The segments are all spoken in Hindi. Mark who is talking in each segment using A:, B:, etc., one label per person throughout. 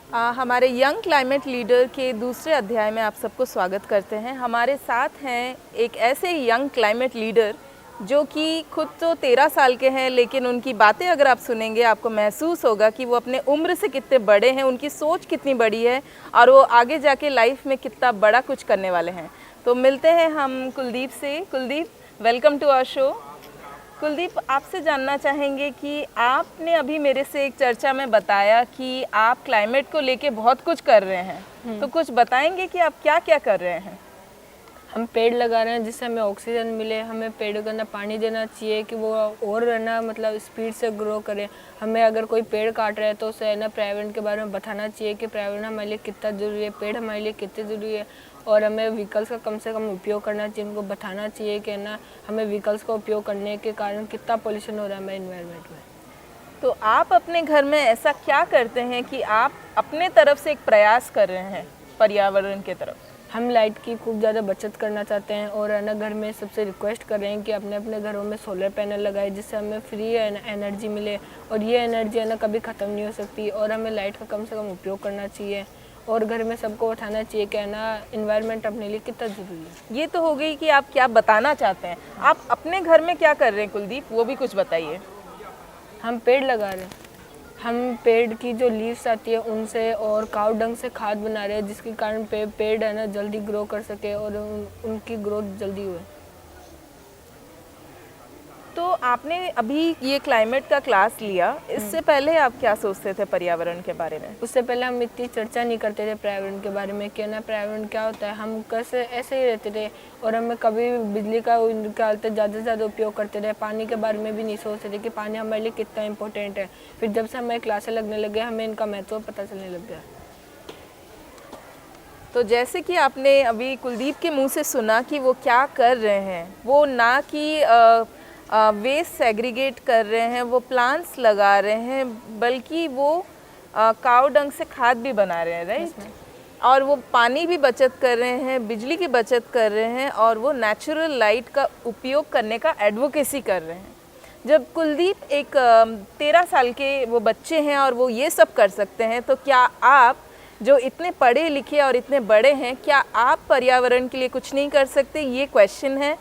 A: हमारे यंग क्लाइमेट लीडर के दूसरे अध्याय में आप सबको स्वागत करते हैं। हमारे साथ हैं एक ऐसे यंग क्लाइमेट लीडर जो कि खुद तो 13 साल के हैं, लेकिन उनकी बातें अगर आप सुनेंगे आपको महसूस होगा कि वो अपने उम्र से कितने बड़े हैं, उनकी सोच कितनी बड़ी है और वो आगे जाके लाइफ में कितना बड़ा कुछ करने वाले हैं। तो मिलते हैं हम कुलदीप से। Kuldeep, welcome to our show. Kuldeep, आपसे जानना चाहेंगे कि आपने अभी मेरे से एक चर्चा में बताया कि आप क्लाइमेट को लेके बहुत कुछ कर रहे हैं, तो कुछ बताएंगे कि आप क्या क्या कर रहे हैं?
B: हम पेड़ लगा रहे हैं जिससे हमें ऑक्सीजन मिले। हमें पेड़ को ना पानी देना चाहिए कि वो और है ना मतलब स्पीड से ग्रो करे। हमें अगर कोई पेड़ काट रहा है तो उसे है ना पर्यावरण के बारे में बताना चाहिए कि पर्यावरण हमारे लिए कितना ज़रूरी है, पेड़ हमारे लिए कितने ज़रूरी है। और हमें व्हीकल्स का कम से कम उपयोग करना चाहिए। उनको बताना चाहिए कि ना हमें व्हीकल्स का उपयोग करने के कारण कितना पोल्यूशन हो रहा है हमारे इन्वायरमेंट में।
A: तो आप अपने घर में ऐसा क्या करते हैं कि आप अपने तरफ से एक प्रयास कर रहे हैं पर्यावरण के तरफ?
B: हम लाइट की खूब ज़्यादा बचत करना चाहते हैं और है ना घर में सबसे रिक्वेस्ट कर रहे हैं कि अपने अपने घरों में सोलर पैनल लगाए जिससे हमें फ्री एनर्जी मिले। और ये एनर्जी है ना कभी ख़त्म नहीं हो सकती। और हमें लाइट का कम से कम उपयोग करना चाहिए और घर में सबको उठाना चाहिए कि है ना इन्वायरमेंट अपने लिए कितना ज़रूरी है।
A: ये तो हो गई कि आप क्या बताना चाहते हैं। आप अपने घर में क्या कर रहे हैं कुलदीप, वो भी कुछ बताइए।
B: हम पेड़ लगा रहे हैं। हम पेड़ की जो लीव्स आती है उनसे और काव डंग से खाद बना रहे हैं जिसके कारण पेड़ है ना जल्दी ग्रो कर सके और उनकी ग्रोथ जल्दी हुए।
A: तो आपने अभी ये क्लाइमेट का क्लास लिया, इससे पहले आप क्या सोचते थे पर्यावरण के बारे में?
B: उससे पहले हम इतनी चर्चा नहीं करते थे पर्यावरण के बारे में कि ना पर्यावरण क्या होता है। हम कैसे ऐसे ही रहते थे और हमें कभी बिजली का निकालते ज़्यादा से ज़्यादा उपयोग करते थे। पानी के बारे में भी नहीं सोचते थे कि पानी हमारे लिए कितना इंपॉर्टेंट है। फिर जब से हमें क्लासें लगने लगे हमें इनका महत्व पता चलने लग गया।
A: तो जैसे कि आपने अभी कुलदीप के मुंह से सुना कि वो क्या कर रहे हैं, वो ना कि वेस्ट सेग्रीगेट कर रहे हैं, वो प्लांट्स लगा रहे हैं, बल्कि वो काव डंग से खाद भी बना रहे हैं, राइट? और वो पानी भी बचत कर रहे हैं, बिजली की बचत कर रहे हैं और वो नेचुरल लाइट का उपयोग करने का एडवोकेसी कर रहे हैं। जब कुलदीप एक 13 साल के वो बच्चे हैं और वो ये सब कर सकते हैं, तो क्या आप जो इतने पढ़े लिखे और इतने बड़े हैं, क्या आप पर्यावरण के लिए कुछ नहीं कर सकते? ये क्वेश्चन है।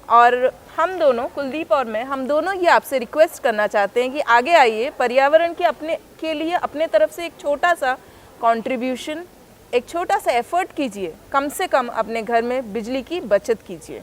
A: और हम दोनों, कुलदीप और मैं, हम दोनों ये आपसे रिक्वेस्ट करना चाहते हैं कि आगे आइए, पर्यावरण के लिए अपने तरफ से एक छोटा सा कंट्रीब्यूशन, एक छोटा सा एफर्ट कीजिए। कम से कम अपने घर में बिजली की बचत कीजिए।